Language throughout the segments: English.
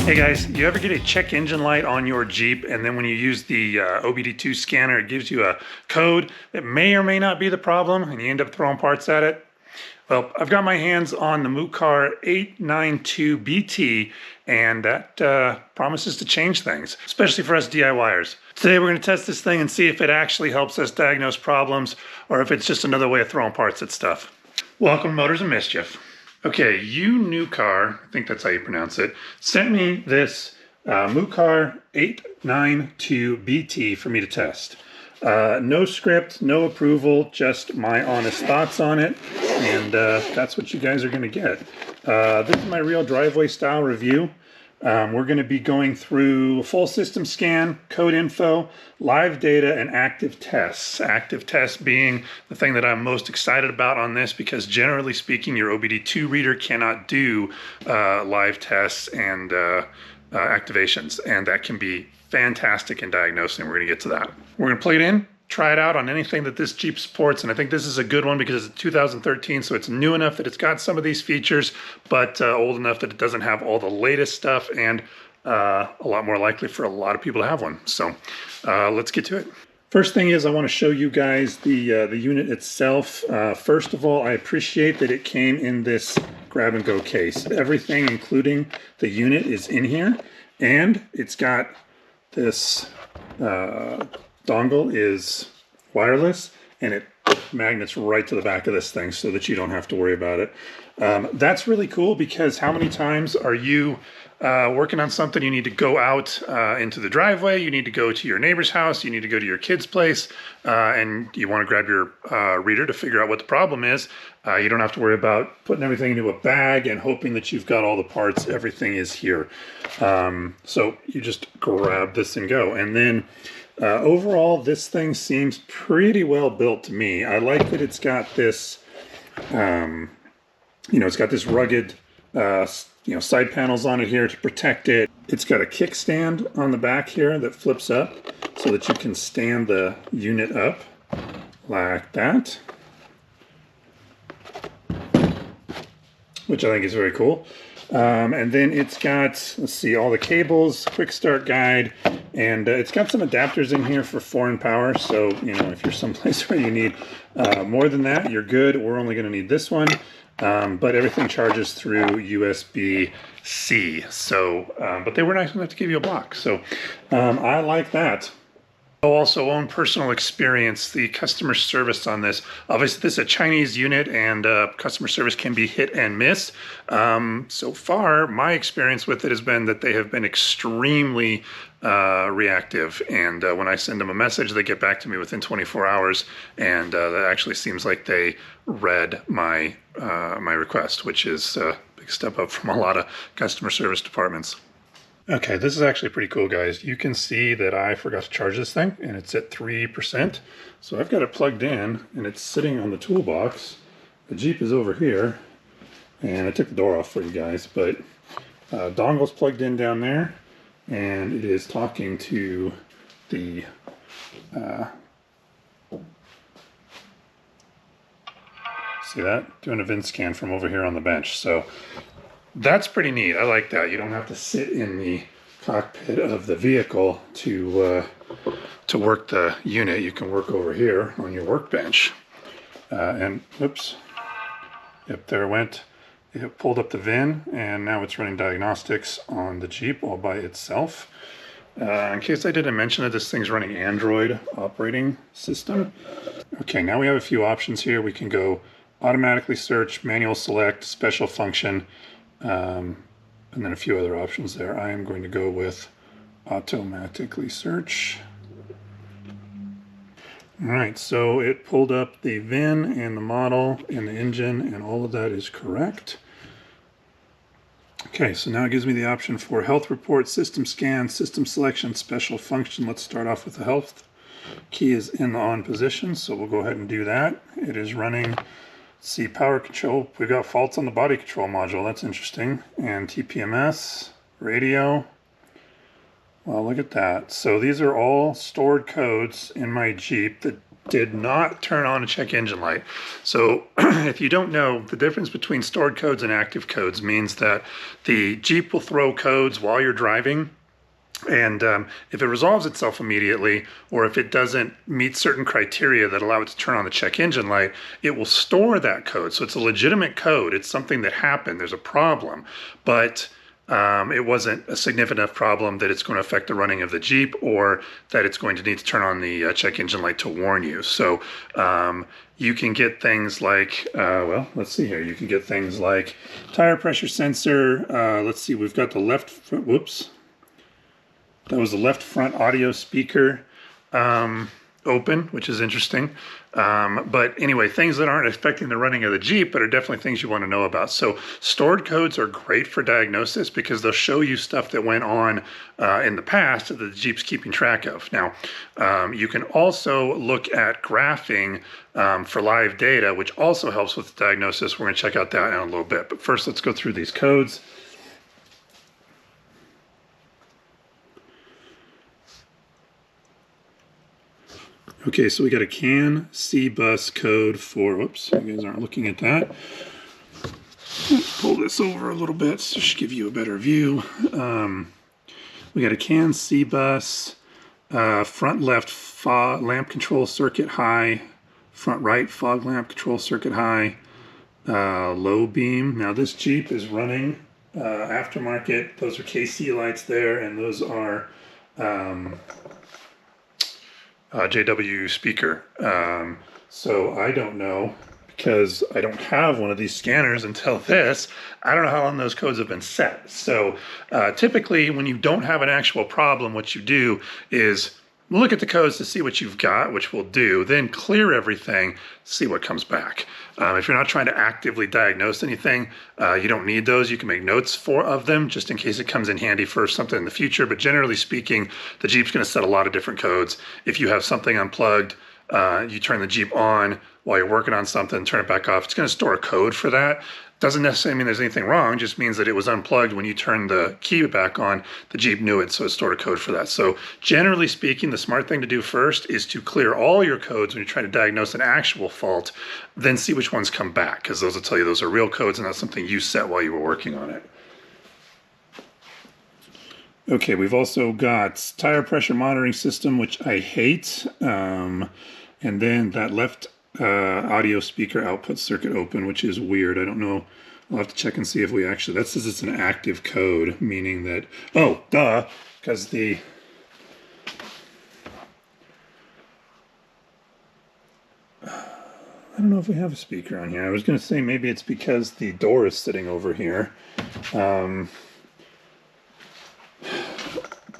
Hey guys, you ever get a check engine light on your Jeep and then when you use the OBD2 scanner, it gives you a code that may or may not be the problem and you end up throwing parts at it? Well, I've got my hands on the MUCAR 892BT and that promises to change things, especially for us DIYers. Today we're going to test this thing and see if it actually helps us diagnose problems or if it's just another way of throwing parts at stuff. Welcome to Motors and Mischief. Okay, MUCAR, I think that's how you pronounce it, sent me this MUCAR 892BT for me to test. No script, no approval, just my honest thoughts on it, and that's what you guys are going to get. This is my real driveway style review. We're going to be going through full system scan, code info, live data, and active tests. Active tests being the thing that I'm most excited about on this because generally speaking, your OBD2 reader cannot do live tests and activations, and that can be fantastic in diagnosing. We're going to get to that. We're going to plug it in, try it out on anything that this Jeep supports, and I think this is a good one because it's 2013, so it's new enough that it's got some of these features, but old enough that it doesn't have all the latest stuff, and a lot more likely for a lot of people to have one. So let's get to it. First thing is I want to show you guys the unit itself. First of all, I appreciate that it came in this grab-and-go case. Everything, including the unit, is in here, and it's got this dongle is wireless and it magnets right to the back of this thing so that you don't have to worry about it. That's really cool because how many times are you working on something, you need to go out into the driveway, you need to go to your neighbor's house, you need to go to your kid's place, and you want to grab your reader to figure out what the problem is. You don't have to worry about putting everything into a bag and hoping that you've got all the parts, everything is here. So you just grab this and go. And then overall, this thing seems pretty well built to me. I like that it's got this, it's got this rugged, side panels on it here to protect it. It's got a kickstand on the back here that flips up so that you can stand the unit up like that, which I think is very cool. And then it's got, let's see, all the cables, quick start guide, and it's got some adapters in here for foreign power. So, if you're someplace where you need more than that, you're good. We're only going to need this one. But everything charges through USB-C. So, but they were nice enough to give you a box. So I like that. I'll also own personal experience, the customer service on this. Obviously, this is a Chinese unit and customer service can be hit and miss. So far, my experience with it has been that they have been extremely reactive. And when I send them a message, they get back to me within 24 hours. And that actually seems like they read my, my request, which is a big step up from a lot of customer service departments. Okay, this is actually pretty cool, guys. You can see that I forgot to charge this thing, and it's at 3%. So I've got it plugged in, and it's sitting on the toolbox. The Jeep is over here, and I took the door off for you guys, but dongle's plugged in down there, and it is talking to the see that? Doing a VIN scan from over here on the bench. So that's pretty neat. I like that. You don't have to sit in the cockpit of the vehicle to work the unit. You can work over here on your workbench. And whoops, yep, there it went. It pulled up the VIN, and now it's running diagnostics on the Jeep all by itself. In case I didn't mention it, this thing's running Android operating system. Okay, now we have a few options here. We can go automatically search, manual select, special function, and then a few other options there. I am going to go with automatically search. All right, so it pulled up the VIN and the model and the engine, and all of that is correct. Okay, so now it gives me the option for health report, system scan, system selection, special function. Let's start off with the health. Key is in the on position, so we'll go ahead and do that. It is running. See, power control, we've got faults on the body control module, that's interesting. And TPMS, radio, well, look at that. So these are all stored codes in my Jeep that did not turn on a check engine light. So if you don't know, the difference between stored codes and active codes means that the Jeep will throw codes while you're driving. And if it resolves itself immediately, or if it doesn't meet certain criteria that allow it to turn on the check engine light, it will store that code. So it's a legitimate code. It's something that happened. There's a problem, but it wasn't a significant enough problem that it's going to affect the running of the Jeep, or that it's going to need to turn on the check engine light to warn you. So you can get things like, well, let's see here. You can get things like tire pressure sensor. Let's see, we've got the left front, whoops. That was the left front audio speaker open, which is interesting. But anyway, things that aren't affecting the running of the Jeep, but are definitely things you want to know about. So stored codes are great for diagnosis because they'll show you stuff that went on in the past that the Jeep's keeping track of. Now, you can also look at graphing for live data, which also helps with the diagnosis. We're going to check out that in a little bit. But first, let's go through these codes. Okay, so we got a CAN C-bus code for, whoops, you guys aren't looking at that. Let's pull this over a little bit so to give you a better view. We got a CAN C-bus, front left fog lamp control circuit high, front right fog lamp control circuit high, low beam. Now this Jeep is running aftermarket. Those are KC lights there, and those are JW speaker. So I don't know, because I don't have one of these scanners until this. I don't know how long those codes have been set. So typically when you don't have an actual problem, what you do is look at the codes to see what you've got, which we'll do, then clear everything, see what comes back. If you're not trying to actively diagnose anything, you don't need those. You can make notes of them just in case it comes in handy for something in the future. But generally speaking, the Jeep's going to set a lot of different codes. If you have something unplugged, you turn the Jeep on while you're working on something, turn it back off, it's going to store a code for that. Doesn't necessarily mean there's anything wrong, just means that it was unplugged when you turned the key back on, the Jeep knew it, so it stored a code for that. So generally speaking, the smart thing to do first is to clear all your codes when you're trying to diagnose an actual fault, then see which ones come back, because those will tell you those are real codes and not something you set while you were working on it. Okay, we've also got tire pressure monitoring system, which I hate, and then that left audio speaker output circuit open, which is weird. I don't know. I'll have to check and see if we actually, that says it's an active code, meaning that, oh, duh, because the, I don't know if we have a speaker on here. I was going to say maybe it's because the door is sitting over here. But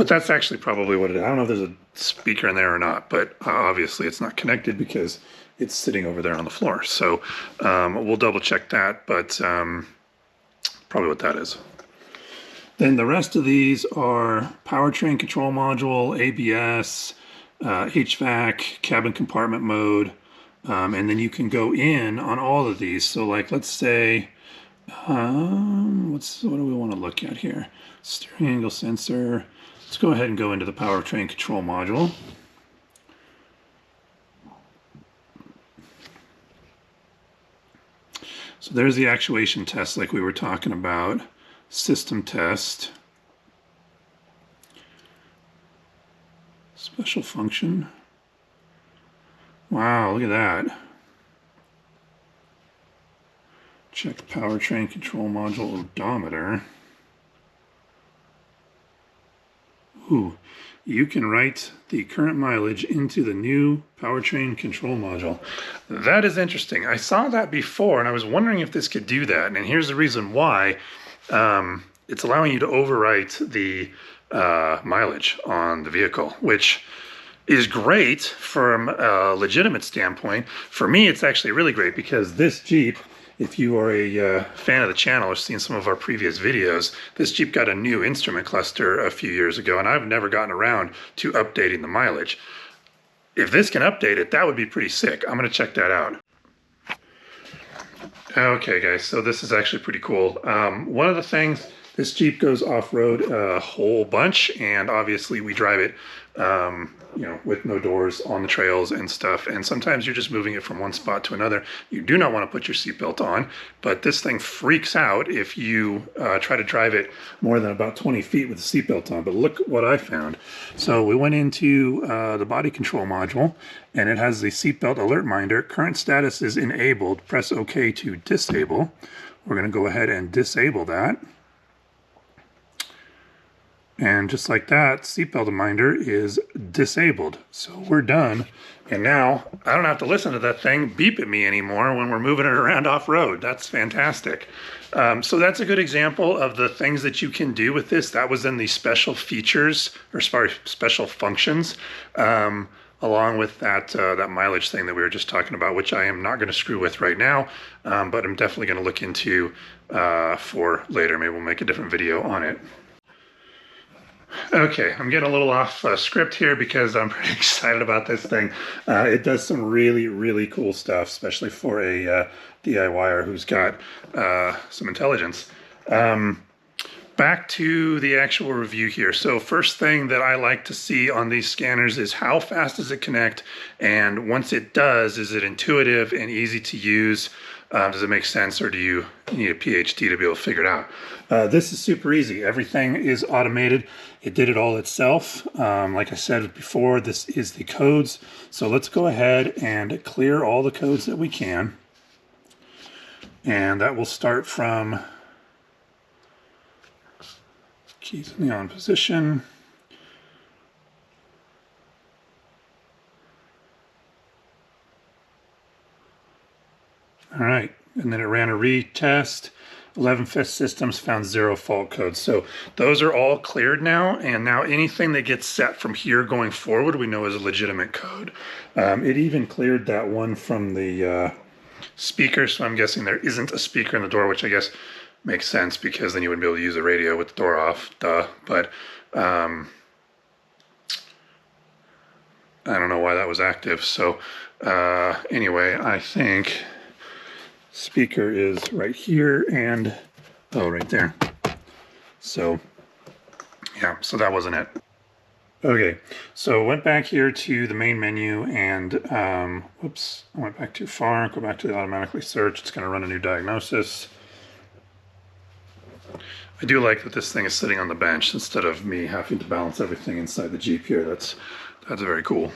that's actually probably what it is. I don't know if there's a speaker in there or not, but obviously it's not connected because it's sitting over there on the floor. So we'll double check that, but probably what that is. Then the rest of these are powertrain control module, ABS, HVAC, cabin compartment mode, and then you can go in on all of these. So like, let's say, what do we want to look at here? Steering angle sensor. Let's go ahead and go into the powertrain control module. So there's the actuation test like we were talking about. System test. Special function. Wow, look at that. Check powertrain control module odometer. Ooh, you can write the current mileage into the new powertrain control module. That is interesting. I saw that before and I was wondering if this could do that. And here's the reason why. It's allowing you to overwrite the mileage on the vehicle, which is great from a legitimate standpoint. For me, it's actually really great because this Jeep, if you are a fan of the channel or seen some of our previous videos, this Jeep got a new instrument cluster a few years ago, and I've never gotten around to updating the mileage. If this can update it, that would be pretty sick. I'm going to check that out. Okay, guys, so this is actually pretty cool. One of the things This Jeep goes off-road a whole bunch, and obviously we drive it you know, with no doors on the trails and stuff, and sometimes you're just moving it from one spot to another. You do not want to put your seatbelt on, but this thing freaks out if you try to drive it more than about 20 feet with the seatbelt on. But look what I found. So we went into the body control module, and it has the seatbelt alert reminder. Current status is enabled. Press OK to disable. We're going to go ahead and disable that. And just like that, seatbelt reminder is disabled. So we're done. And now I don't have to listen to that thing beep at me anymore when we're moving it around off-road. That's fantastic. So that's a good example of the things that you can do with this. That was in the special features, or sorry, special functions, along with that, that mileage thing that we were just talking about, which I am not going to screw with right now, but I'm definitely going to look into for later. Maybe we'll make a different video on it. Okay, I'm getting a little off script here because I'm pretty excited about this thing. It does some really, really cool stuff, especially for a DIYer who's got some intelligence. Back to the actual review here. So first thing that I like to see on these scanners is how fast does it connect, and once it does, is it intuitive and easy to use? Does it make sense, or do you need a PhD to be able to figure it out? This is super easy. Everything is automated. It did it all itself. Like I said before, this is the codes. So let's go ahead and clear all the codes that we can. And that will start from keys in the on position. All right, and then it ran a retest. 11 fifth systems found 0 fault codes. So those are all cleared now, and now anything that gets set from here going forward we know is a legitimate code. It even cleared that one from the speaker, so I'm guessing there isn't a speaker in the door, which I guess makes sense because then you wouldn't be able to use a radio with the door off, duh. But I don't know why that was active. So anyway, I think speaker is right here and right there. So yeah, so that wasn't it. Okay, so went back here to the main menu and whoops, I went back too far. Go back to the automatically search. It's going to run a new diagnosis. I do like that this thing is sitting on the bench instead of me having to balance everything inside the Jeep here. That's very cool.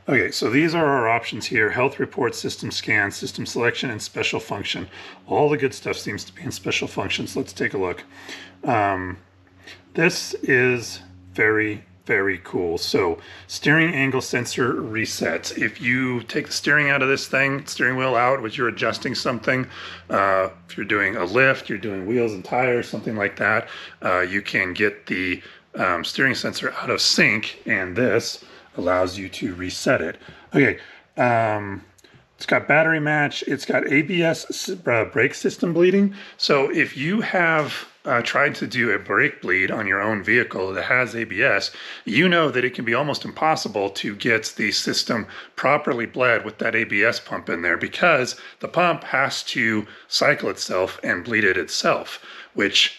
Okay, so these are our options here: health report, system scan, system selection, and special function. All the good stuff seems to be in special functions. Let's take a look. This is very, very cool. So steering angle sensor reset. If you take the steering out of this thing, steering wheel out, which you're adjusting something, if you're doing a lift, you're doing wheels and tires, something like that, you can get the steering sensor out of sync, and this allows you to reset it. Okay, it's got battery match, it's got ABS brake system bleeding. So if you have tried to do a brake bleed on your own vehicle that has ABS, you know that it can be almost impossible to get the system properly bled with that ABS pump in there, because the pump has to cycle itself and bleed it itself, which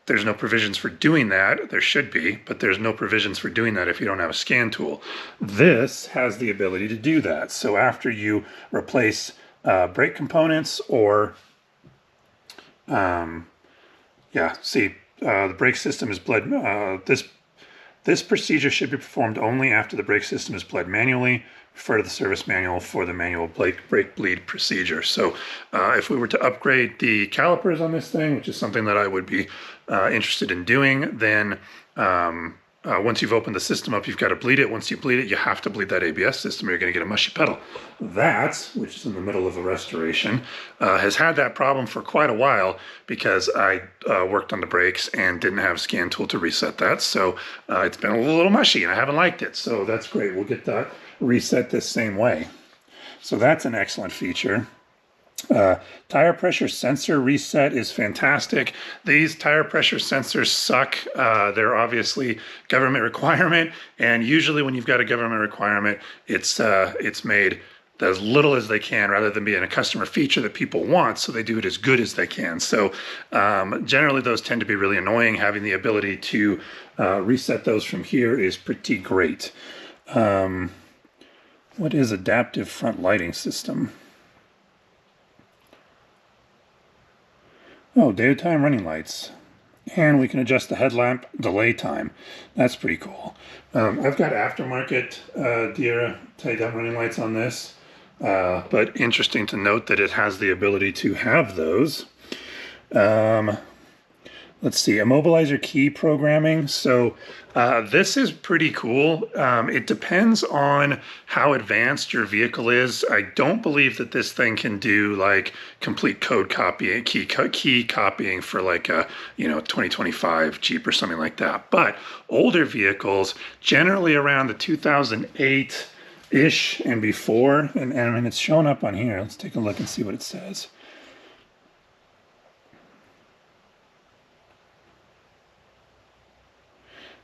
there's no provisions for doing that. There should be, but there's no provisions for doing that if you don't have a scan tool. This has the ability to do that. So after you replace brake components, or the brake system is bled. This procedure should be performed only after the brake system is bled manually. Refer to the service manual for the manual brake bleed procedure. So if we were to upgrade the calipers on this thing, which is something that I would be interested in doing, then once you've opened the system up, you've got to bleed it. Once you bleed it, you have to bleed that ABS system, or you're going to get a mushy pedal. That, which is in the middle of a restoration, has had that problem for quite a while because I worked on the brakes and didn't have a scan tool to reset that. So it's been a little mushy and I haven't liked it. So that's great. We'll get that reset this same way. So that's an excellent feature. Tire pressure sensor reset is fantastic. These tire pressure sensors suck. They're obviously government requirement, and usually when you've got a government requirement, it's made as little as they can rather than being a customer feature that people want, so they do it as good as they can. So generally those tend to be really annoying. Having the ability to reset those from here is pretty great. What is adaptive front lighting system? Oh, daytime running lights. And we can adjust the headlamp delay time. That's pretty cool. I've got aftermarket Dira daytime running lights on this. But interesting to note that it has the ability to have those. Let's see, immobilizer key programming. So this is pretty cool. It depends on how advanced your vehicle is. I don't believe that this thing can do like complete code copying, key copying for like a 2025 Jeep or something like that. But older vehicles, generally around the 2008-ish and before, and I mean it's showing up on here. Let's take a look and see what it says.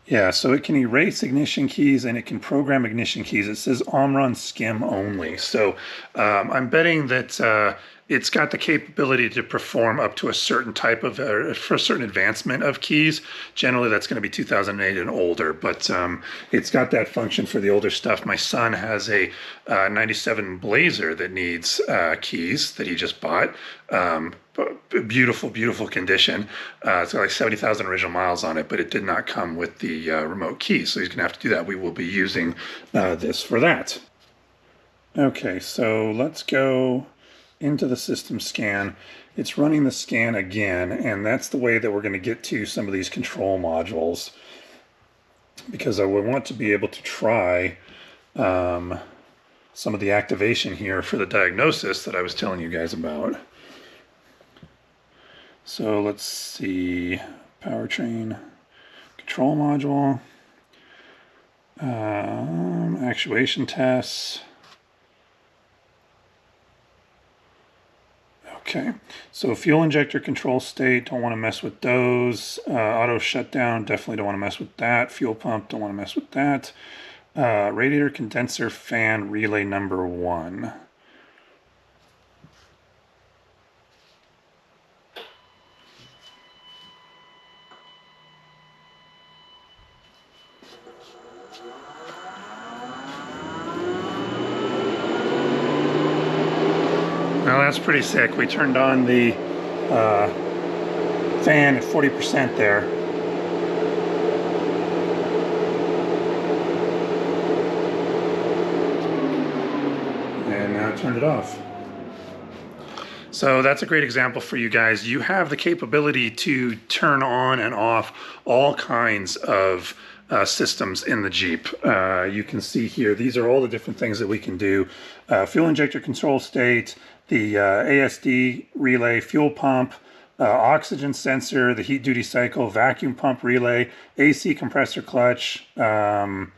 Yeah, so it can erase ignition keys and it can program ignition keys. It says Omron skim only. So I'm betting that it's got the capability to perform up to a certain type of, for a certain advancement of keys. Generally, that's going to be 2008 and older, but it's got that function for the older stuff. My son has a 97 Blazer that needs keys that he just bought. Beautiful, beautiful condition. It's got like 70,000 original miles on it, but it did not come with the remote key, so he's gonna have to do that. We will be using this for that. Okay, so let's go into the system scan. It's running the scan again, and that's the way that we're going to get to some of these control modules, because I would want to be able to try some of the activation here for the diagnosis that I was telling you guys about. So let's see, powertrain control module, actuation tests. Okay, so fuel injector control state, don't want to mess with those. Auto shutdown, definitely don't want to mess with that. Fuel pump, don't want to mess with that. Radiator condenser fan relay number 1. Now that's pretty sick. We turned on the fan at 40% there. And now I turned it off. So that's a great example for you guys. You have the capability to turn on and off all kinds of systems in the Jeep. You can see here, these are all the different things that we can do. Fuel injector control state, the ASD relay, fuel pump, oxygen sensor, the heat duty cycle, vacuum pump relay, AC compressor clutch, purge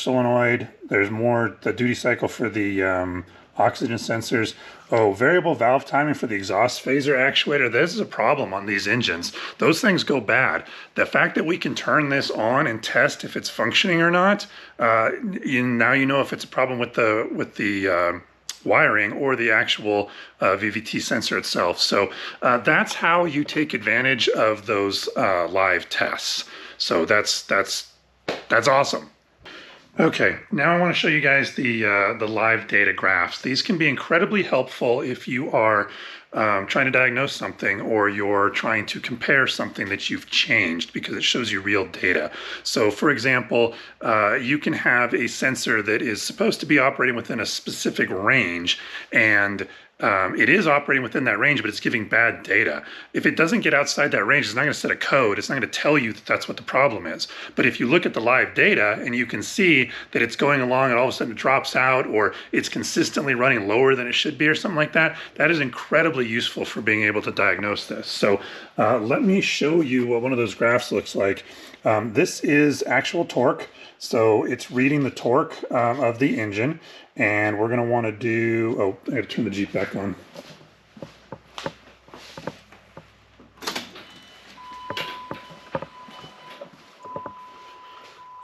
solenoid. There's more, the duty cycle for the oxygen sensors. Oh, variable valve timing for the exhaust phaser actuator. This is a problem on these engines. Those things go bad. The fact that we can turn this on and test if it's functioning or not, now you know if it's a problem with the wiring or the actual VVT sensor itself. So that's how you take advantage of those live tests. So that's awesome. Okay, now I want to show you guys the live data graphs. These can be incredibly helpful if you are trying to diagnose something or you're trying to compare something that you've changed, because it shows you real data. So for example, you can have a sensor that is supposed to be operating within a specific range, and it is operating within that range, but it's giving bad data. If it doesn't get outside that range, it's not going to set a code. It's not going to tell you that that's what the problem is. But if you look at the live data and you can see that it's going along and all of a sudden it drops out, or it's consistently running lower than it should be or something like that, that is incredibly useful for being able to diagnose this. So let me show you what one of those graphs looks like. This is actual torque, so it's reading the torque of the engine, and we're going to want to do, oh, I got to turn the Jeep back on.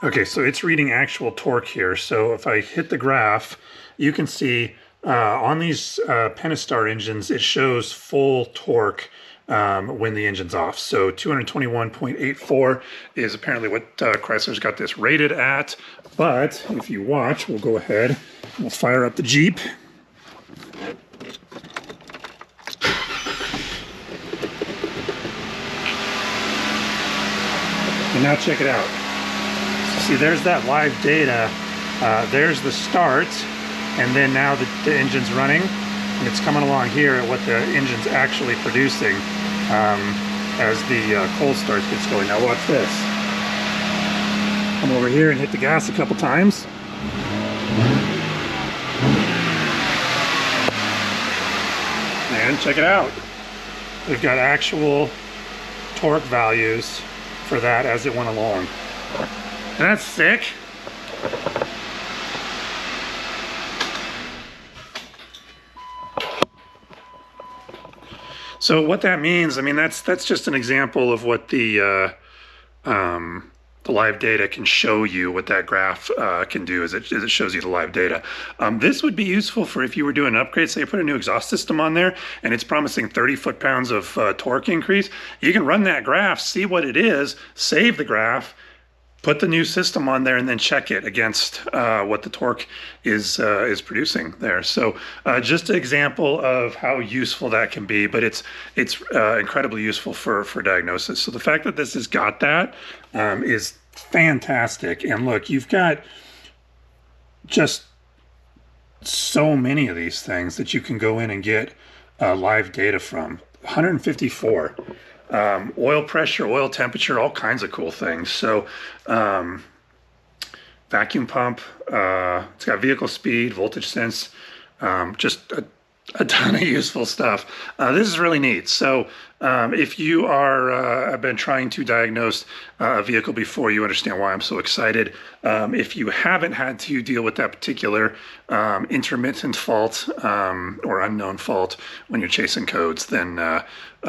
Okay, so it's reading actual torque here. So if I hit the graph, you can see on these Pentastar engines, it shows full torque when the engine's off. So 221.84 is apparently what Chrysler's got this rated at. But if you watch, we'll go ahead, we'll fire up the Jeep. And now check it out. See, there's that live data. There's the start, and then now the engine's running, and it's coming along here at what the engine's actually producing as the cold start gets going. Now watch this. Come over here and hit the gas a couple times. And check it out. We've got actual torque values for that as it went along. And that's sick. So what that means, I mean, that's just an example of what the live data can show you. What that graph can do is it shows you the live data. This would be useful for if you were doing an upgrade, say you put a new exhaust system on there and it's promising 30 foot-pounds of torque increase. You can run that graph, see what it is, save the graph, put the new system on there, and then check it against what the torque is producing there. So just an example of how useful that can be, but it's incredibly useful for diagnosis. So the fact that this has got that is fantastic. And look, you've got just so many of these things that you can go in and get live data from. 154. Oil pressure, oil temperature, all kinds of cool things. So vacuum pump, it's got vehicle speed, voltage sense, just a ton of useful stuff. This is really neat. So if you are have been trying to diagnose a vehicle before, you understand why I'm so excited. If you haven't had to deal with that particular intermittent fault or unknown fault when you're chasing codes, then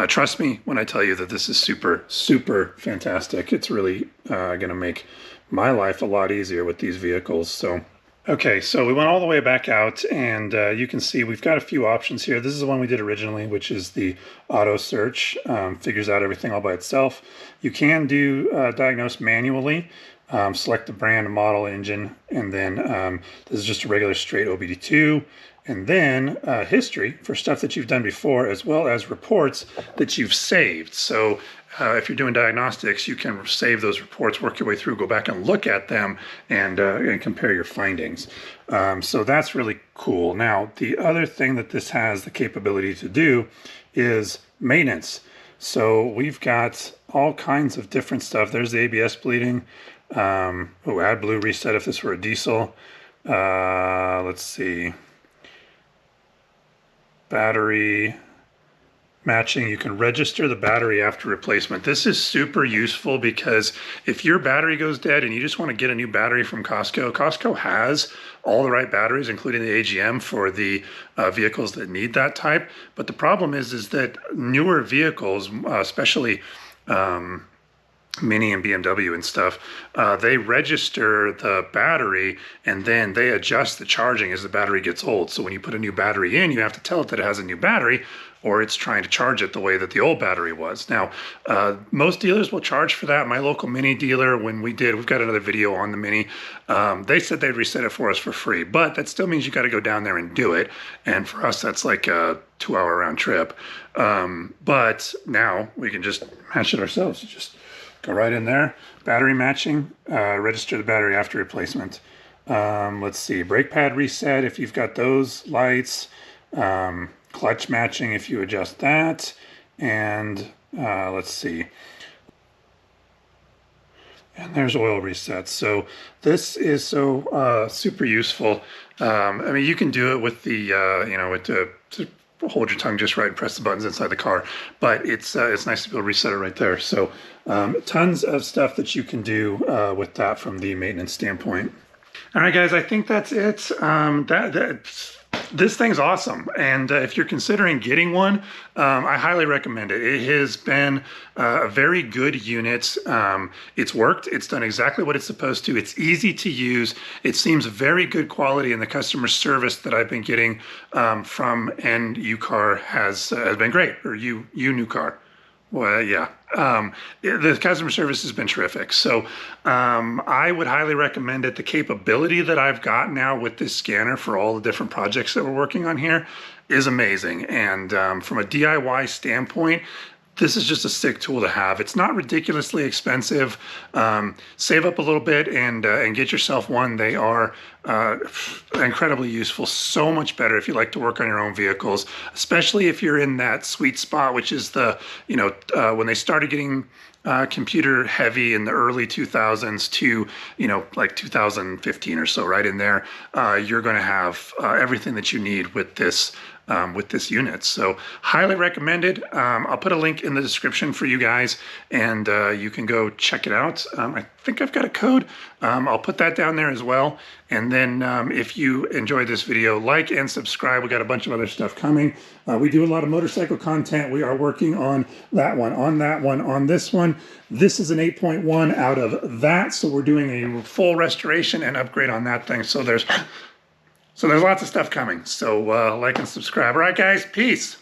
trust me when I tell you that this is super, super fantastic. It's really going to make my life a lot easier with these vehicles. So. Okay, so we went all the way back out, and you can see we've got a few options here. This is the one we did originally, which is the auto search. Figures out everything all by itself. You can do diagnose manually, select the brand, model, engine, and then this is just a regular straight OBD2. And then history for stuff that you've done before, as well as reports that you've saved. So if you're doing diagnostics, you can save those reports, work your way through, go back and look at them, and compare your findings. So that's really cool. Now, the other thing that this has the capability to do is maintenance. So we've got all kinds of different stuff. There's the ABS bleeding. AdBlue reset if this were a diesel. Let's see. Battery matching. You can register the battery after replacement. This is super useful because if your battery goes dead and you just want to get a new battery from Costco, Costco has all the right batteries, including the AGM for the vehicles that need that type. But the problem is that newer vehicles, especially Mini and BMW and stuff, they register the battery and then they adjust the charging as the battery gets old. So when you put a new battery in, you have to tell it that it has a new battery, or it's trying to charge it the way that the old battery was. Now, most dealers will charge for that. My local Mini dealer, when we've got another video on the Mini, they said they'd reset it for us for free, but that still means you got to go down there and do it. And for us, that's like a 2-hour round trip. But now we can just match it ourselves. Just go right in there, battery matching, register the battery after replacement. Let's see, brake pad reset if you've got those lights, clutch matching if you adjust that, and let's see. And there's oil resets. So this is so super useful. I mean, you can do it with the, with the hold your tongue just right and press the buttons inside the car. But it's nice to be able to reset it right there. So tons of stuff that you can do with that from the maintenance standpoint. All right, guys, I think that's it. This thing's awesome, and if you're considering getting one, I highly recommend it. It has been a very good unit. It's worked. It's done exactly what it's supposed to. It's easy to use. It seems very good quality, and the customer service that I've been getting from MUCAR has been great, or MUCAR. Well, yeah. The customer service has been terrific. So I would highly recommend it. The capability that I've got now with this scanner for all the different projects that we're working on here is amazing. And from a DIY standpoint, this is just a sick tool to have. It's not ridiculously expensive. Save up a little bit and get yourself one. They are incredibly useful. So much better if you like to work on your own vehicles, especially if you're in that sweet spot, which is the, when they started getting computer heavy in the early 2000s to, like 2015 or so, right in there, you're going to have everything that you need with this unit. So highly recommended. I'll put a link in the description for you guys, and you can go check it out. I think I've got a code. I'll put that down there as well. And then if you enjoyed this video, like and subscribe. We got a bunch of other stuff coming. We do a lot of motorcycle content. We are working on that one, on this one. This is an 8.1 out of that. So we're doing a full restoration and upgrade on that thing. So there's lots of stuff coming. So like and subscribe. All right, guys, peace.